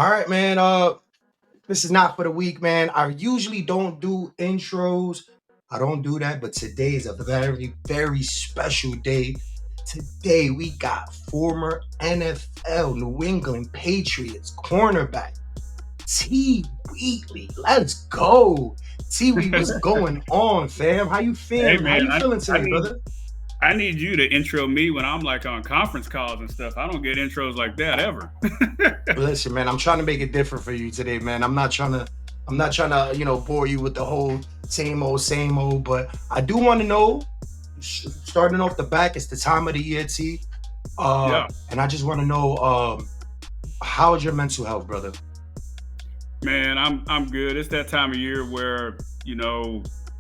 All right, man. This is not for the week, man. I usually don't do intros. I don't do that, but today is a very, very special day. Today we got former NFL New England Patriots cornerback T. Wheatley. Let's go. T. What's going on, fam? How you Hey feeling? How man, you I, feeling I today, need brother? I need you to intro me when I'm like on conference calls and stuff. I don't get intros like that ever. Listen, man, I'm trying to make it different for you today, man. I'm not trying to bore you with the whole same old, but I do want to know, starting off the back, it's the time of the year, T. Yeah, And I just want to know, how's your mental health, brother? man, I'm good. It's that time of year where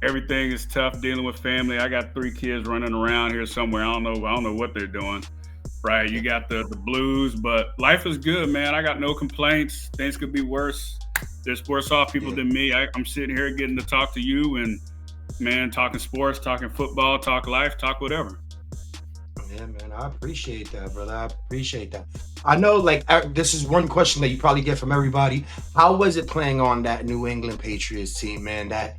everything is tough dealing with family. I got three kids running around here somewhere. I don't know what they're doing. Right, you got the blues, but life is good, man. I got no complaints. Things could be worse. There's worse off people Yeah, than me. I'm sitting here getting to talk to you and man, talking sports, talking football, talk life, talk whatever. yeah, man. I appreciate that, brother. I appreciate that. I know, like, this is one question that you probably get from everybody. How was it playing on that New England Patriots team, man? That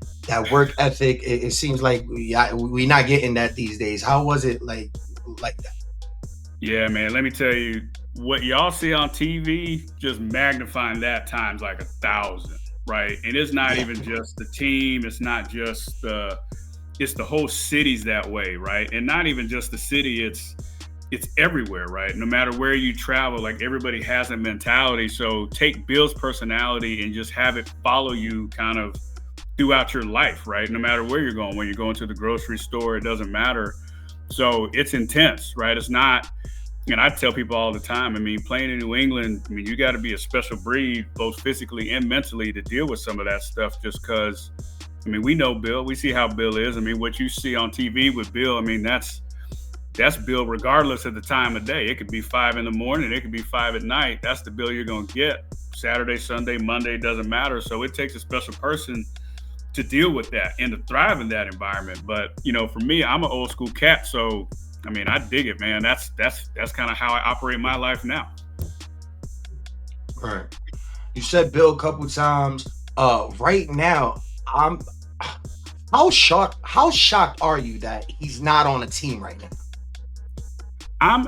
work ethic. It seems like we not getting that these days. How was it like that? Yeah, man. Let me tell you, what y'all see on TV, just magnifying that times like 1,000, right? And it's not Yeah, even just the team. It's not just it's the whole city's that way, right? And not even just the city. It's everywhere, right? No matter where you travel, like everybody has a mentality. So take Bill's personality and just have it follow you kind of throughout your life, right? No matter where you're going, when you're going to the grocery store, it doesn't matter. So it's intense, right? It's not, and I tell people all the time, I mean, playing in New England, I mean, you got to be a special breed, both physically and mentally, to deal with some of that stuff just because, I mean, we know Bill. We see how Bill is. I mean, what you see on TV with Bill, I mean, that's Bill regardless of the time of day. It could be 5 in the morning, it could be 5 at night. That's the Bill you're going to get. Saturday, Sunday, Monday, doesn't matter. So it takes a special person to deal with that and to thrive in that environment. But for me, I'm an old school cat, so I mean, I dig it, man. That's kind of how I operate my life now. right. You said Bill a couple times. Right now, I'm. How shocked are you that he's not on a team right now? I'm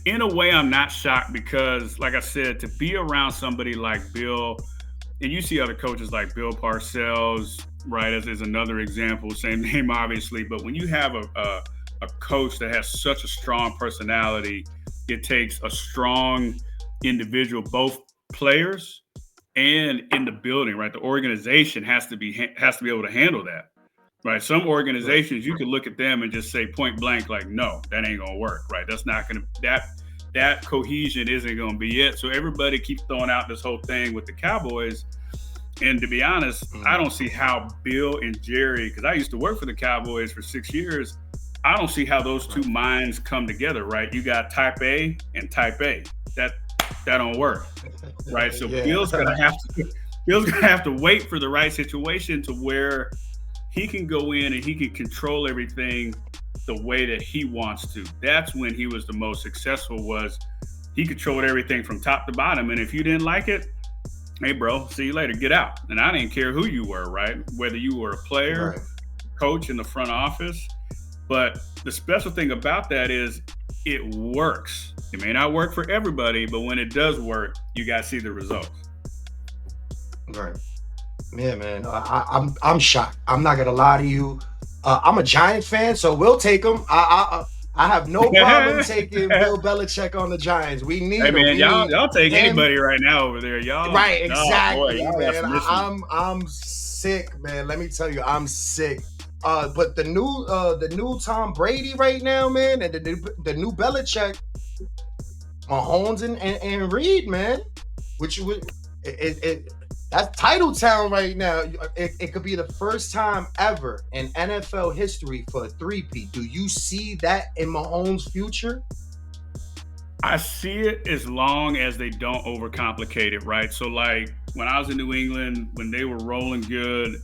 in a way I'm not shocked because, like I said, to be around somebody like Bill, and you see other coaches like Bill Parcells, right, as is another example, same name obviously, but when you have a coach that has such a strong personality, it takes a strong individual, both players and in the building, right? The organization has to be able to handle that. Right. Some Right. organizations you can look at them and just say point blank, like, no, that ain't gonna work. Right. That's not gonna that cohesion isn't gonna be it. So everybody keeps throwing out this whole thing with the Cowboys. And to be honest, I Mm, don't see how Bill and Jerry, because I used to work for the Cowboys for 6 years, I don't see how those two right. minds come together, right? You got type A and type A. That that don't work. Right. So Yeah. Bill's gonna have to wait for the right situation to where he can go in and he can control everything the way that he wants to. That's when he was the most successful, was he controlled everything from top to bottom. And if you didn't like it, hey bro, see you later, get out. And I didn't care who you were, right? Whether you were a player, Right. coach in the front office. But the special thing about that is it works. It may not work for everybody, but when it does work, you got to see the results. Right. Yeah, man. I'm shocked. I'm not gonna lie to you. I'm a Giant fan, so we'll take him. I have no problem Hey taking Bill Belichick on the Giants. We need him. man, We y'all need y'all take him. anybody right now over there. Y'all, Right, oh boy, exactly, y'all got man. some issues. I'm sick, man. Let me tell you, I'm sick. But the new Tom Brady right now, man, and the new Belichick, Mahomes and Reed, man. Which would it that's title town right now. It could be the first time ever in NFL history for a three-peat. Do you see that in Mahomes' future? I see it as long as they don't overcomplicate it, right? So like when I was in New England, when they were rolling good,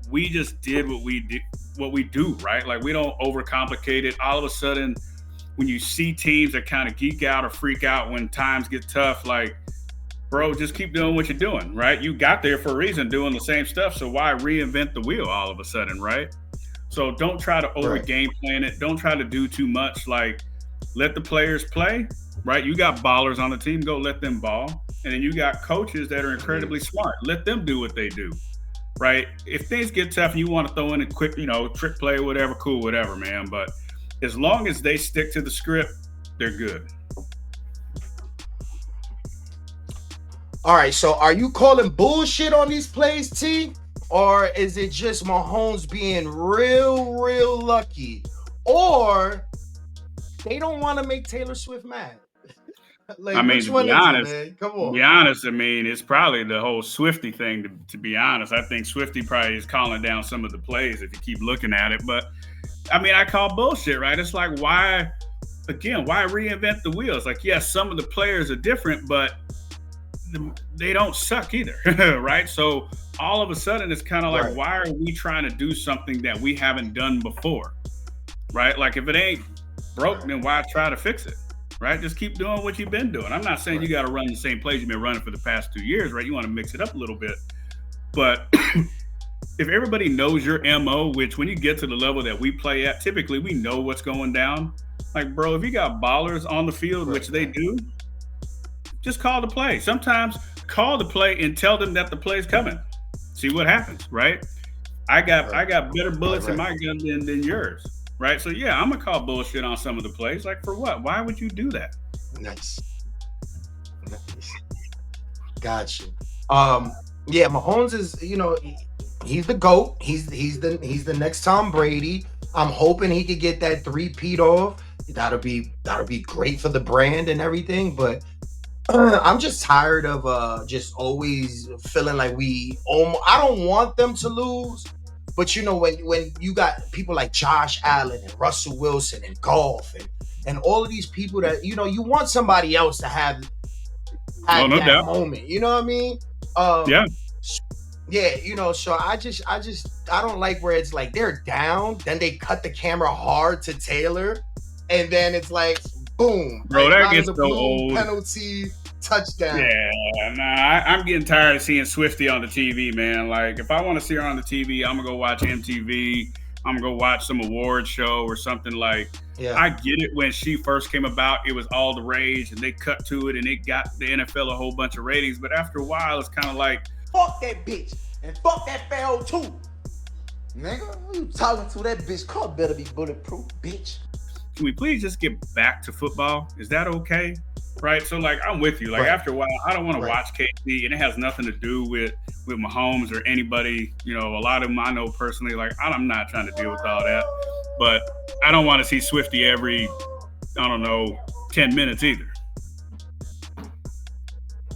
we just did what we do, right? Like we don't overcomplicate it. All of a sudden, when you see teams that kind of geek out or freak out when times get tough, like bro, just keep doing what you're doing, right? You got there for a reason, doing the same stuff. So why reinvent the wheel all of a sudden, right? So don't try to over Right. game plan it. Don't try to do too much. Like, let the players play, right? You got ballers on the team, go let them ball. And then you got coaches that are incredibly smart. Let them do what they do, right? If things get tough and you want to throw in a quick, trick play or whatever, cool, whatever, man. But as long as they stick to the script, they're good. All right, so are you calling bullshit on these plays, T? Or is it just Mahomes being real lucky? Or they don't want to make Taylor Swift mad? I Like, mean, which one is it, man? Come to be on. honest, I mean, it's probably the whole Swifty thing. To be honest, I think Swifty probably is calling down some of the plays if you keep looking at it. But I mean, I call bullshit, right? It's like, why, again, why reinvent the wheels? Like, yes, some of the players are different, but they don't suck either, right? So all of a sudden, it's kind of like, Right. why are we trying to do something that we haven't done before, right? Like, if it ain't broke, Right. then why try to fix it? Right? Just keep doing what you've been doing. I'm not saying you Right. got to run the same plays you've been running for the past 2 years, right? You want to mix it up a little bit. But if everybody knows your MO, which when you get to the level that we play at, typically we know what's going down. Like, bro, if you got ballers on the field, which Right. they do, just call the play. Sometimes call the play and tell them that the play's coming. See what happens, right? I Right. got better Right. bullets in Right. my gun than yours, right? So yeah, I'm gonna call bullshit on some of the plays. Like, for what? Why would you do that? Nice. Nice. Got you. Um, yeah, Mahomes is, he's the GOAT. He's the next Tom Brady. I'm hoping he could get that three-peat off. That'll be great for the brand and everything. But I'm just tired of just always feeling like I don't want them to lose, but when you got people like Josh Allen and Russell Wilson and Golf and all of these people that you want somebody else to have Oh, have no that doubt. moment. You know what I mean? Yeah, Yeah, so I don't like where it's like they're down, then they cut the camera hard to Taylor, and then it's like boom, bro, like that out of gets the so blue, old. penalty, touchdown. Yeah, nah, I'm getting tired of seeing Swifty on the TV, man. Like, if I want to see her on the TV, I'm gonna go watch MTV. I'm gonna go watch some award show or something. Like, Yeah. I get it when she first came about, it was all the rage, and they cut to it, and it got the NFL a whole bunch of ratings. But after a while, it's kind of like, Fuck that bitch. And fuck that Pharaoh too. Nigga, who you talking to? That bitch car better be bulletproof, bitch. can we please just get back to football? Is that okay? Right. So, like, I'm with you. Like, Right. after a while, I don't want to Right. watch KC, and it has nothing to do with Mahomes or anybody. A lot of them I know personally. Like, I'm not trying to deal with all that, but I don't want to see Swifty every, I don't know, 10 minutes either.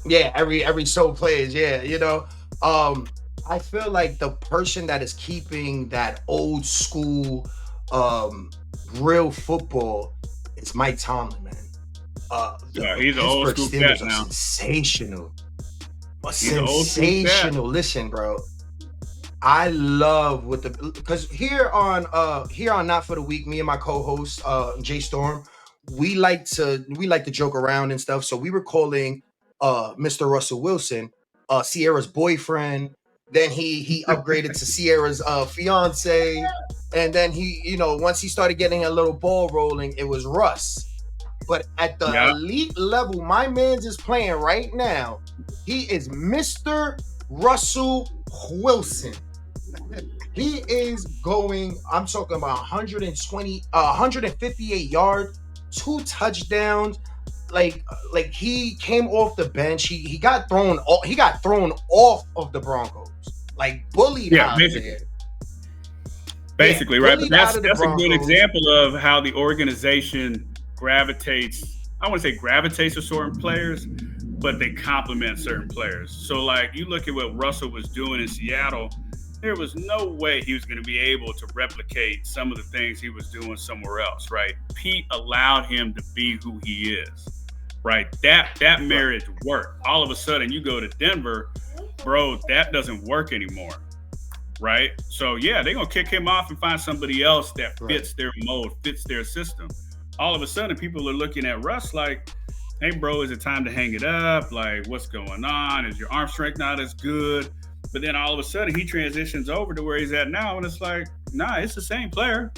Yeah, every so plays, yeah, I feel like the person that is keeping that old school um real football is Mike Tomlin, man. Yeah, The he's an old Pittsburgh school cat Steelers are now. sensational. He's an old school cat. Sensational. Listen, bro. I love what because here on Not for the Week, me and my co-host Jay Storm, we like to joke around and stuff. So we were calling Mr. Russell Wilson Sierra's boyfriend. Then he upgraded to Sierra's fiance. And then once he started getting a little ball rolling, it was Russ. But at the Yeah, elite level, my man's is playing right now. He is Mr. Russell Wilson. He is going, I'm talking about 120, 158 yards, 2 touchdowns. Like he came off the bench. He got thrown off of the Broncos. Like bullied yeah, out of basically. there. Yeah, Basically, right? But bullied out of the that's a good Broncos. example of how the organization gravitates. I wouldn't say gravitates to certain players, but they complement certain players. So, like, you look at what Russell was doing in Seattle, there was no way he was going to be able to replicate some of the things he was doing somewhere else, right? Pete allowed him to be who he is, right? That marriage worked. All of a sudden, you go to Denver, bro, that doesn't work anymore, right? So yeah, they're gonna kick him off and find somebody else that Right. fits their mold, fits their system. All of a sudden, people are looking at Russ like hey, bro, is it time to hang it up? Like, what's going on? Is your arm strength not as good? But then all of a sudden he transitions over to where he's at now, and it's like, nah, it's the same player.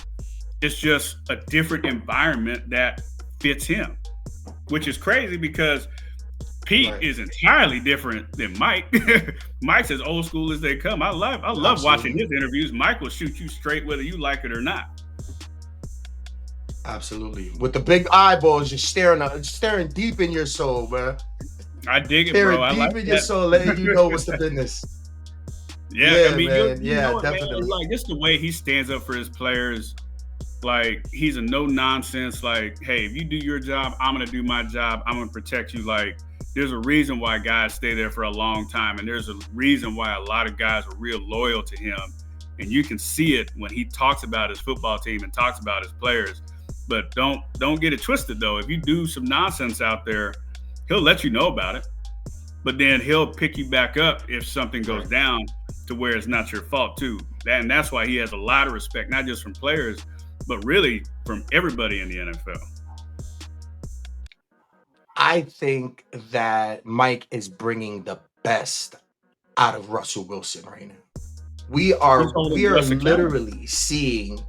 It's just a different environment that fits him, which is crazy because Pete Right. is entirely different than Mike. Mike's as old school as they come. I love watching Absolutely. his interviews. Mike will shoot you straight whether you like it or not. Absolutely. With the big eyeballs, just staring deep in your soul, man. I dig it, bro. Staring I like deep in your that. soul, letting you know what's the business. Yeah, I Yeah, mean, man. you Yeah, know it, man. definitely. Like, just the way he stands up for his players. Like, he's a no nonsense. Like, hey, if you do your job, I'm gonna do my job. I'm gonna protect you. Like, there's a reason why guys stay there for a long time, and there's a reason why a lot of guys are real loyal to him. And you can see it when he talks about his football team and talks about his players. But don't get it twisted though. If you do some nonsense out there, he'll let you know about it. But then he'll pick you back up if something goes Right. down to where it's not your fault too. And that's why he has a lot of respect, not just from players, but really from everybody in the NFL. I think that Mike is bringing the best out of Russell Wilson right now. We He's are holding we are Russ accountable. literally seeing.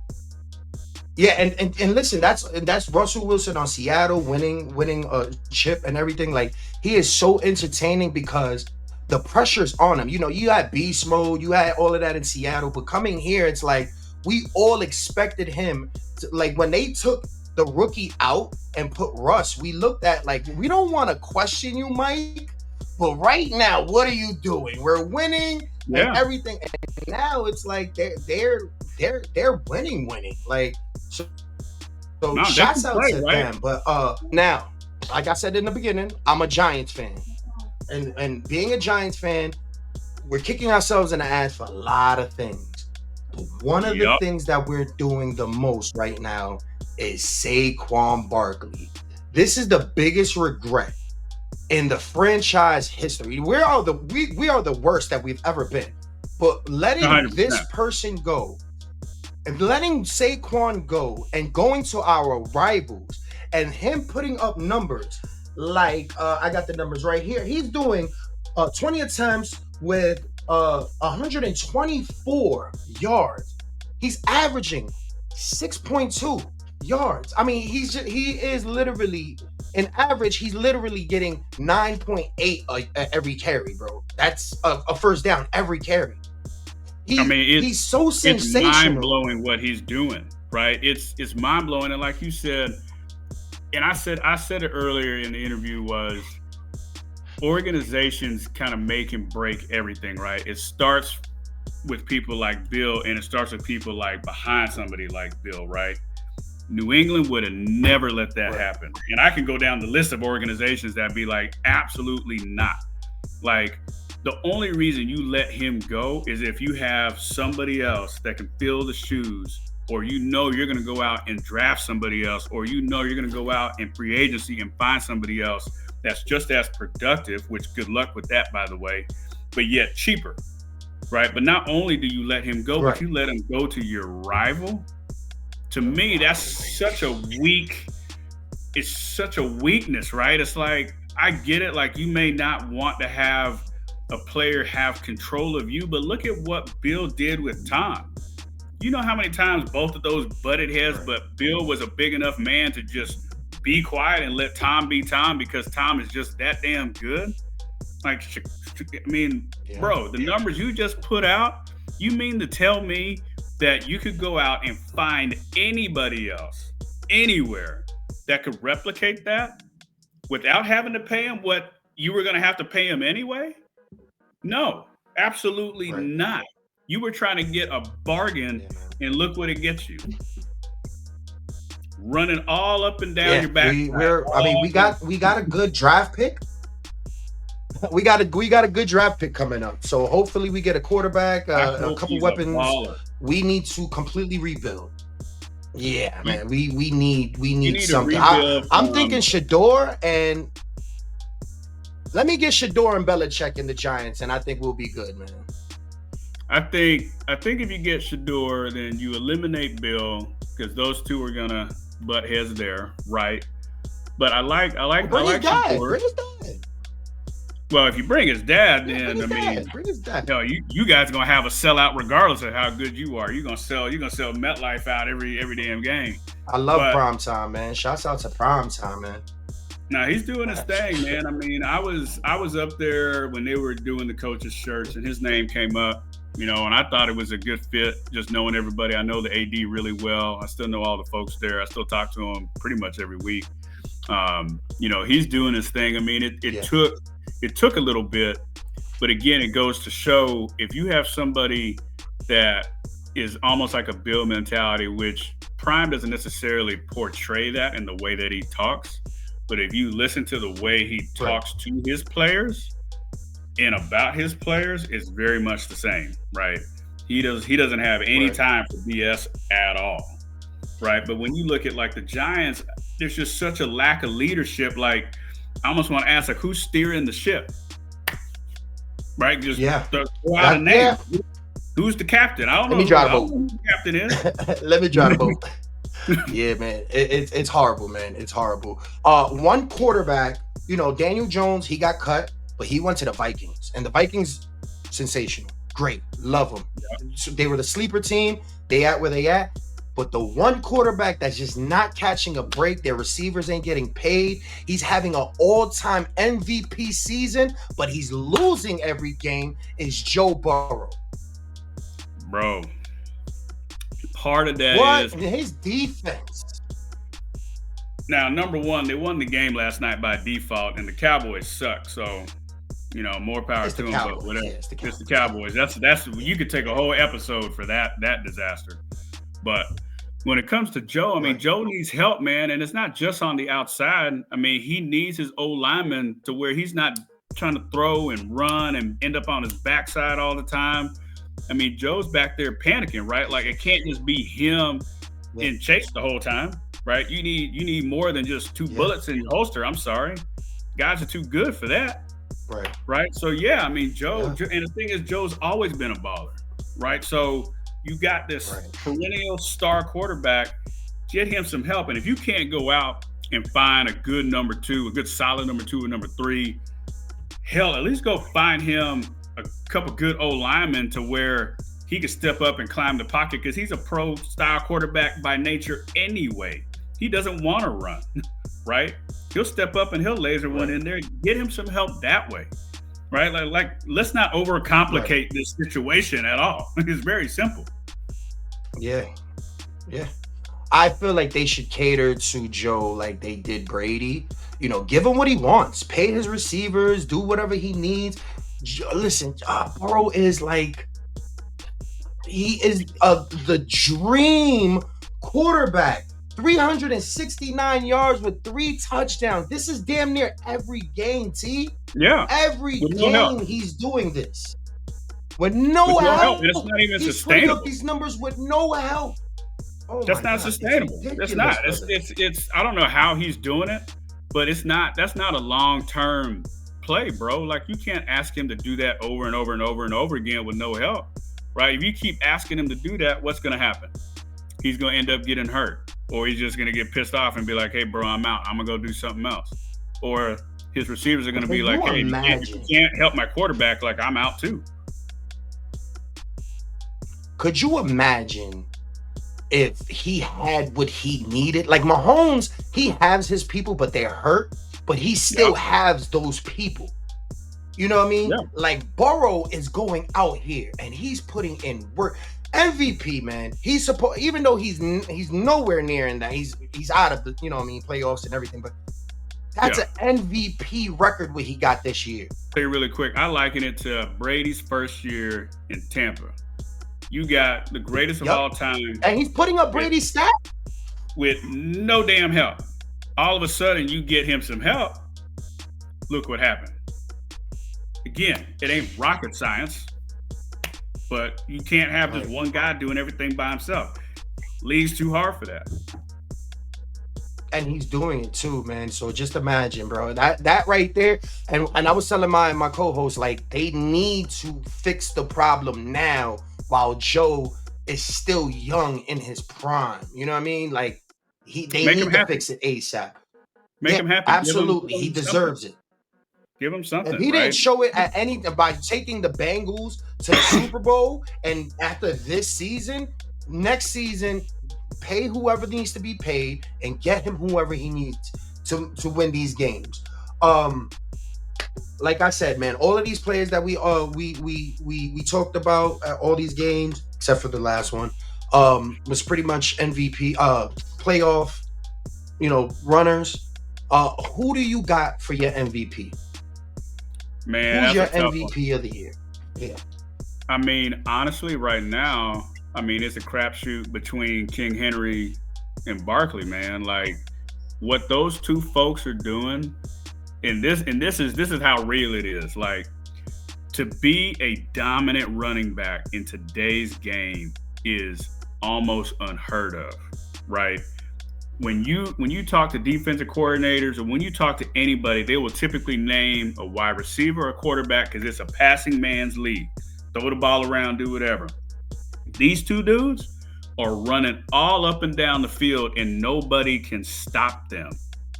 Yeah, and listen, that's Russell Wilson on Seattle winning a chip and everything. Like, he is so entertaining because the pressure's on him. You know, you had beast mode, you had all of that in Seattle, but coming here, it's like we all expected him to, like, when they took the rookie out and put Russ, we looked at like, we don't want to question you, Mike, but right now, what are you doing? We're winning and Yeah. everything, and now it's like they're winning. Like, so No, they shouts can out play, to right? them. But now, like I said in the beginning, I'm a Giants fan. And being a Giants fan, we're kicking ourselves in the ass for a lot of things. But one of the Yup. things that we're doing the most right now is Saquon Barkley. This is the biggest regret in the franchise history. We are the worst that we've ever been. But letting this 100%. person go and letting Saquon go and going to our rivals and him putting up numbers like I got the numbers right here. He's doing 20 attempts with 124 yards. He's averaging 6.2 yards. I mean, he is literally in average. He's literally getting 9.8 every carry, bro. That's a first down every carry. I He mean, he's so it's mind sensational. blowing what he's doing, right? It's mind blowing, and like you said, and I said it earlier in the interview was organizations kind of make and break everything, right? It starts with people like Bill, and it starts with people like behind somebody like Bill, right? New England would have never let that Right. happen. And I can go down the list of organizations that be like, absolutely not. Like, the only reason you let him go is if you have somebody else that can fill the shoes, or you know you're going to go out and draft somebody else, or you know you're going to go out in free agency and find somebody else that's just as productive, which good luck with that, by the way, but yet cheaper, right? But not only do you let him go, but Right. you let him go to your rival. To me, that's such a weak, it's such a weakness, right? It's like, I get it, like you may not want to have a player have control of you, but look at what Bill did with Tom. You know how many times both of those butted heads, Right. but Bill was a big enough man to just be quiet and let Tom be Tom because Tom is just that damn good. Like, I mean, Yeah. bro, the numbers you just put out, you mean to tell me that you could go out and find anybody else, anywhere, that could replicate that without having to pay him what you were going to have to pay him anyway? No, absolutely Right. not. You were trying to get a bargain, Yeah, man. and look what it gets you. Running all up and down Yeah. your backside. I mean, we got a good draft pick. We got a good draft pick coming up. So hopefully we get a quarterback, I a hope couple he's a weapons. baller. We need to completely rebuild. Yeah, You, man. We need you need to something. rebuild I'm from. thinking Shador, and let me get Shador and Belichick in the Giants, and I think we'll be good, man. I think if you get Shador, then you eliminate Bill because those two are gonna butt heads there, right? But I like Bring his dad. Shador. Bring his dad. Well, if you bring his dad, Yeah, then bring his dad. you guys gonna have a sellout regardless of how good you are. You're gonna sell MetLife out every damn game. I love prime time, man. Shouts out to prime time, man. Now he's doing his thing, man. I mean, I was up there when they were doing the coaches' shirts, and his name came up, and I thought it was a good fit. Just knowing everybody, I know the AD really well. I still know all the folks there. I still talk to him pretty much every week. He's doing his thing. I mean, it took a little bit, but again, it goes to show if you have somebody that is almost like a Bill mentality, which Prime doesn't necessarily portray that in the way that he talks. But if you listen to the way he talks to his players and about his players, it's very much the same, right? He doesn't have any time for BS at all, right? But when you look at like the Giants, there's just such a lack of leadership. Like, I almost want to ask, like, who's steering the ship, right? Just throw out a name. Yeah. Who's the captain? I don't know who the captain is. Let me try to vote. Yeah, man, it's horrible, man. It's horrible. One quarterback, Daniel Jones, he got cut, but he went to the Vikings, and the Vikings, sensational, great, love them. Yeah. So they were the sleeper team. They at where they at, but the one quarterback that's just not catching a break, their receivers ain't getting paid. He's having an all-time MVP season, but he's losing every game. Is Joe Burrow, bro? Part of that is his defense. Now, number one, they won the game last night by default, and the Cowboys suck. So, more power to them. But whatever, it's the Cowboys. That's you could take a whole episode for that disaster. But when it comes to Joe, I mean, Joe needs help, man, and it's not just on the outside. I mean, he needs his old lineman to where he's not trying to throw and run and end up on his backside all the time. I mean, Joe's back there panicking, right? Like, it can't just be him in chase the whole time, right? You need more than just two bullets in your holster. I'm sorry. Guys are too good for that. Right? So, I mean, Joe, and the thing is, Joe's always been a baller, right? So, you got this perennial star quarterback. Get him some help. And if you can't go out and find a good number two, a good solid number two or number three, hell, at least go find him a couple good old linemen to where he could step up and climb the pocket, because he's a pro-style quarterback by nature anyway. He doesn't want to run, right? He'll step up and he'll laser one in there. Get him some help that way, right? Like let's not overcomplicate this situation at all. It's very simple. Yeah. I feel like they should cater to Joe like they did Brady. Give him what he wants. Pay his receivers. Do whatever he needs. Listen, Burrow is like, he is the dream quarterback. 369 yards with 3 touchdowns. This is damn near every game, T. Yeah. Every game he's doing this. With no help. And it's not even he's sustainable. Putting up these numbers with no help. That's not sustainable. That's not. It's I don't know how he's doing it, but that's not a long-term play, bro. Like, you can't ask him to do that over and over and over and over again with no help, right? If you keep asking him to do that, what's going to happen? He's going to end up getting hurt, or he's just going to get pissed off and be like, hey, bro, I'm out. I'm going to go do something else. Or his receivers are going to be like, hey, you can't help my quarterback. Like, I'm out too. Could you imagine if he had what he needed? Like, Mahomes, he has his people, but they're hurt. But he still has those people. You know what I mean? Yeah. Like, Burrow is going out here and he's putting in work. MVP, man. He's supposed, even though he's nowhere near in that. He's out of the, playoffs and everything. But that's an MVP record what he got this year. Say really quick, I liken it to Brady's first year in Tampa. You got the greatest of all time, and he's putting up Brady's stats with no damn help. All of a sudden, you get him some help. Look what happened. Again, it ain't rocket science, but you can't have just one guy doing everything by himself. League's too hard for that. And he's doing it too, man. So just imagine, bro. That right there. And I was telling my co-host, like, they need to fix the problem now while Joe is still young in his prime. You know what I mean? Like, they need to fix it ASAP. Make him happy. Absolutely. He Give him deserves it. Give him something. If he right? didn't show it at any by taking the Bengals to the Super Bowl, and after this season, next season, pay whoever needs to be paid and get him whoever he needs to win these games. Like I said, man, all of these players that we talked about all these games except for the last one was pretty much MVP playoff runners. Who do you got for your MVP? Man, who's your MVP of the year? Yeah, I mean, honestly, right now, I mean, it's a crapshoot between King Henry and Barkley, man. Like what those two folks are doing. And this is how real it is. Like to be a dominant running back in today's game is almost unheard of, right? When you talk to defensive coordinators or when you talk to anybody, they will typically name a wide receiver or a quarterback because it's a passing man's league. Throw the ball around, do whatever. These two dudes are running all up and down the field and nobody can stop them.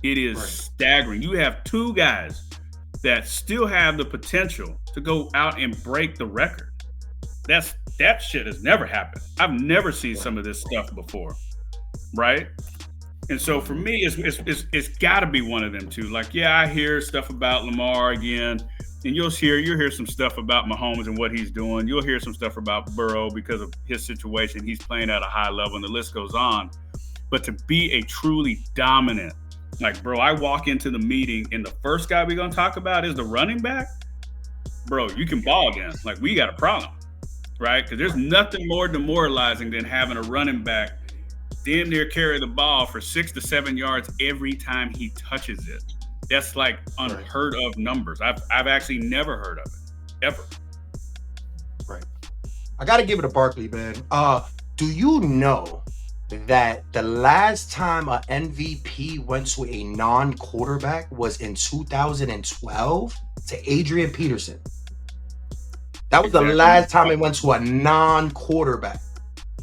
It is staggering. You have two guys that still have the potential to go out and break the record. That shit has never happened. I've never seen some of this stuff before, right? And so for me, it's got to be one of them two. Like, yeah, I hear stuff about Lamar again, and you'll hear some stuff about Mahomes and what he's doing. You'll hear some stuff about Burrow because of his situation. He's playing at a high level, and the list goes on. But to be a truly dominant, like, bro, I walk into the meeting, and the first guy we're going to talk about is the running back. Bro, you can ball again. Like, we got a problem, right? Because there's nothing more demoralizing than having a running back damn near carry the ball for 6 to 7 yards every time he touches it. That's like unheard of numbers. I've actually never heard of it, ever. Right. I got to give it to Barkley, man. Do you know that the last time an MVP went to a non-quarterback was in 2012 to Adrian Peterson? That was the last time it went to a non-quarterback.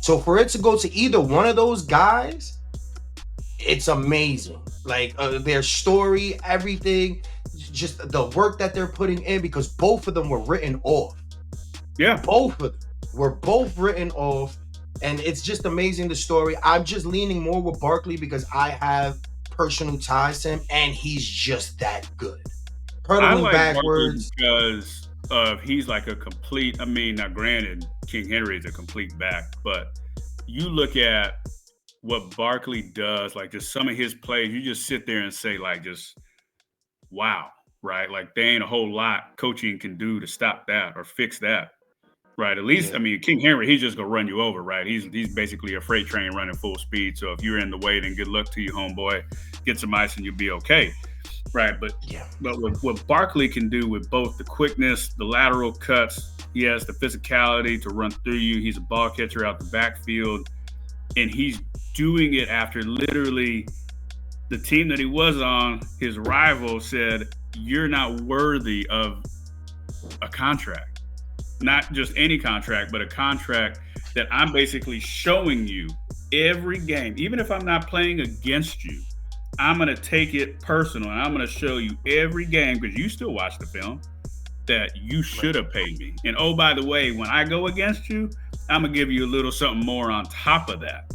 So for it to go to either one of those guys, it's amazing. Like their story, everything, just the work that they're putting in, because both of them were written off. Yeah. Both of them were written off. And it's just amazing, the story. I'm just leaning more with Barkley because I have personal ties to him, and he's just that good. I like backwards because he's like a complete. I mean, now granted, King Henry is a complete back, but you look at what Barkley does, like just some of his plays, you just sit there and say, like, just wow, right? Like there ain't a whole lot coaching can do to stop that or fix that. Right. At least, I mean, King Henry, he's just going to run you over, right? He's basically a freight train running full speed. So if you're in the way, then good luck to you, homeboy. Get some ice and you'll be okay. Right. But what Barkley can do with both the quickness, the lateral cuts, he has the physicality to run through you. He's a ball catcher out the backfield. And he's doing it after literally the team that he was on, his rival said, you're not worthy of a contract. Not just any contract, but a contract that I'm basically showing you every game. Even if I'm not playing against you, I'm going to take it personal, and I'm going to show you every game, because you still watch the film, that you should have paid me. And oh, by the way, when I go against you, I'm going to give you a little something more on top of that.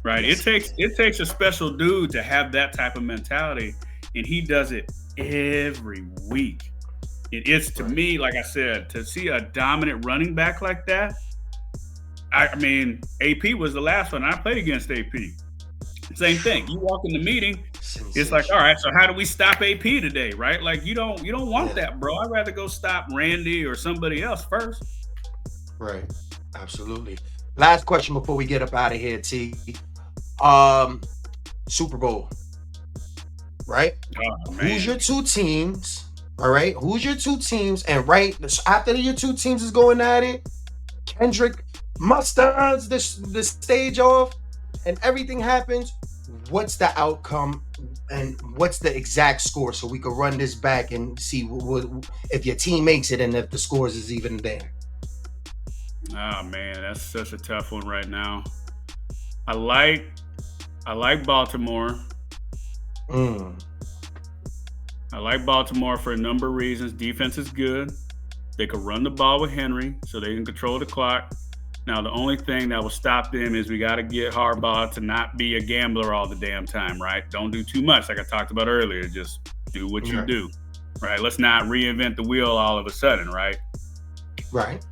Right? Yes. It takes a special dude to have that type of mentality, and he does it every week. It is, to me, like I said, to see a dominant running back like that. I mean, AP was the last one. I played against AP. Same thing. You walk in the meeting, it's like, all right, so how do we stop AP today, right? Like you don't want that, bro. I'd rather go stop Randy or somebody else first. Right. Absolutely. Last question before we get up out of here, T. Super Bowl. Right? Oh, who's your two teams? All right, who's your two teams? And right after your two teams is going at it, Kendrick musters the stage off and everything happens. What's the outcome and what's the exact score, so we can run this back and see if your team makes it and if the scores is even there? Oh man, that's such a tough one right now. I like Baltimore. I like Baltimore for a number of reasons. Defense is good. They can run the ball with Henry, so they can control the clock. Now, the only thing that will stop them is we got to get Harbaugh to not be a gambler all the damn time, right? Don't do too much, like I talked about earlier. Just do what you do, right? Let's not reinvent the wheel all of a sudden, right? Right.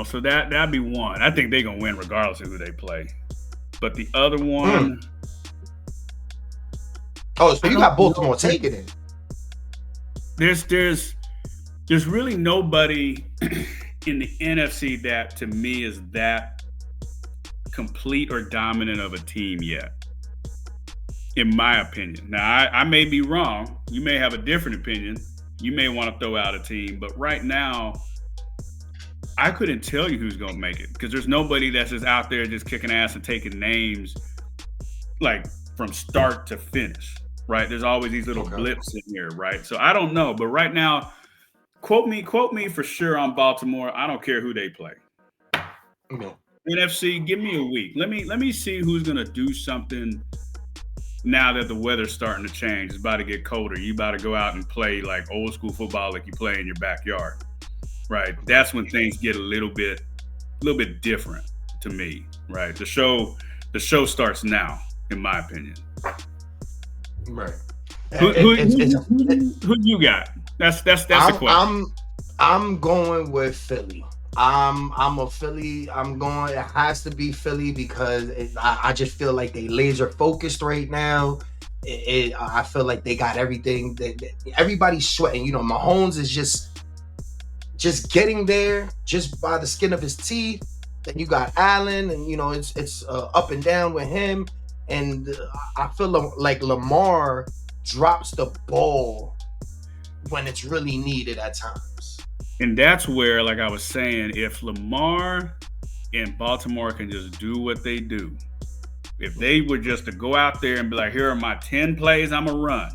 So that'd be one. I think they're gonna win regardless of who they play. But the other one, so you got Baltimore taking it. There's really nobody in the NFC that to me is that complete or dominant of a team yet, in my opinion. Now I may be wrong. You may have a different opinion. You may want to throw out a team, but right now, I couldn't tell you who's going to make it because there's nobody that's just out there just kicking ass and taking names like from start to finish, right? There's always these little blips in here, right? So I don't know, but right now, quote me for sure on Baltimore. I don't care who they play. NFC, give me a week. Let me see who's going to do something now that the weather's starting to change. It's about to get colder. You about to go out and play like old school football like you play in your backyard. Right, that's when things get a little bit different to me. Right, the show starts now, in my opinion. Right. Who you got? That's the question. I'm going with Philly. I'm a Philly. It has to be Philly because I just feel like they laser focused right now. I feel like they got everything. Everybody's sweating. Mahomes is just getting there just by the skin of his teeth. Then you got Allen, and it's up and down with him. And I feel like Lamar drops the ball when it's really needed at times. And that's where, like I was saying, if Lamar and Baltimore can just do what they do, if they were just to go out there and be like, here are my 10 plays I'm gonna run.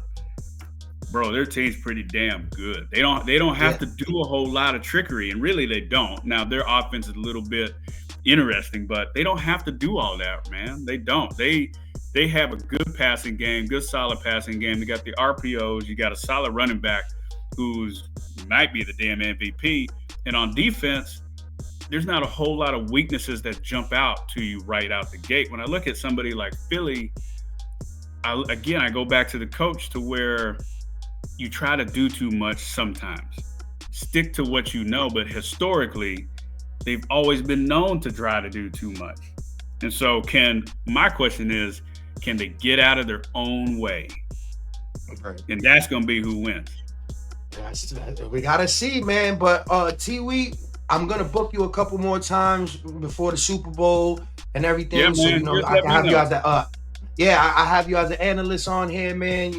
Bro, their team's pretty damn good. They don't have to do a whole lot of trickery, and really they don't. Now their offense is a little bit interesting, but they don't have to do all that, man. They don't. They have a good passing game, good solid passing game. They got the RPOs. You got a solid running back who's might be the damn MVP. And on defense, there's not a whole lot of weaknesses that jump out to you right out the gate. When I look at somebody like Philly, I go back to the coach to where you try to do too much sometimes. Stick to what you know, but historically, they've always been known to try to do too much. And so my question is, can they get out of their own way? Right. And that's going to be who wins. We got to see, man. But T-Wee, I'm going to book you a couple more times before the Super Bowl and everything. Yeah, so, man, I can have you as I have you as an analyst on here, man.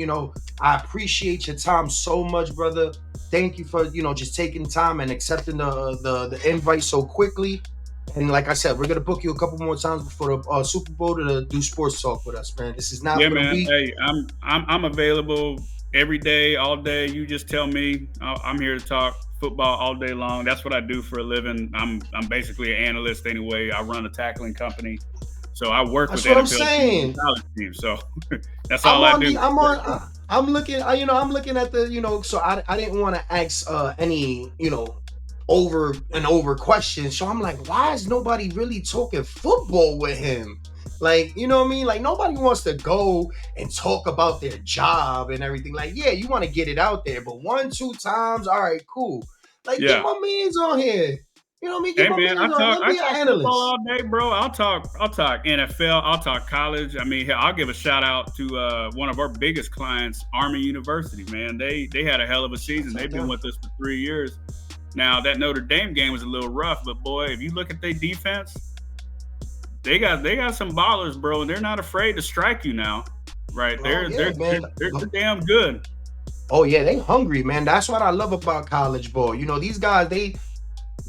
I appreciate your time so much, brother. Thank you for, just taking time and accepting the invite so quickly. And like I said, we're going to book you a couple more times before the Super Bowl to do sports talk with us, man. This is not going to be. Hey, I'm available every day, all day. You just tell me. I'm here to talk football all day long. That's what I do for a living. I'm basically an analyst anyway. I run a tackling company. So I work with NFL college teams. So that's all I do. I'm looking at the, so I didn't want to ask any, over questions. So I'm like, why is nobody really talking football with him? Like, you know what I mean? Like, nobody wants to go and talk about their job and everything. Like, yeah, you want to get it out there, but 1-2 times, all right, cool. Like, get my mans on here. You know what I mean? Hey man, I talk football all day, bro. I'll talk NFL. I'll talk college. I mean, I'll give a shout out to one of our biggest clients, Army University. Man, they had a hell of a season. They've been with us for 3 years. Now that Notre Dame game was a little rough, but boy, if you look at their defense, they got some ballers, bro, and they're not afraid to strike you now. Right? They're damn good. Oh yeah, they hungry, man. That's what I love about college ball. These guys, they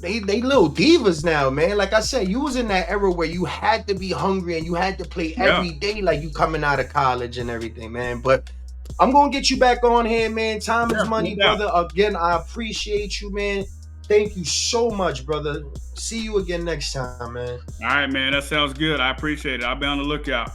little divas now, man. Like I said, you was in that era where you had to be hungry and you had to play every day like you coming out of college and everything, man. But I'm going to get you back on here, man. Time is money, brother. Again, I appreciate you, man. Thank you so much, brother. See you again next time, man. All right, man. That sounds good. I appreciate it. I'll be on the lookout.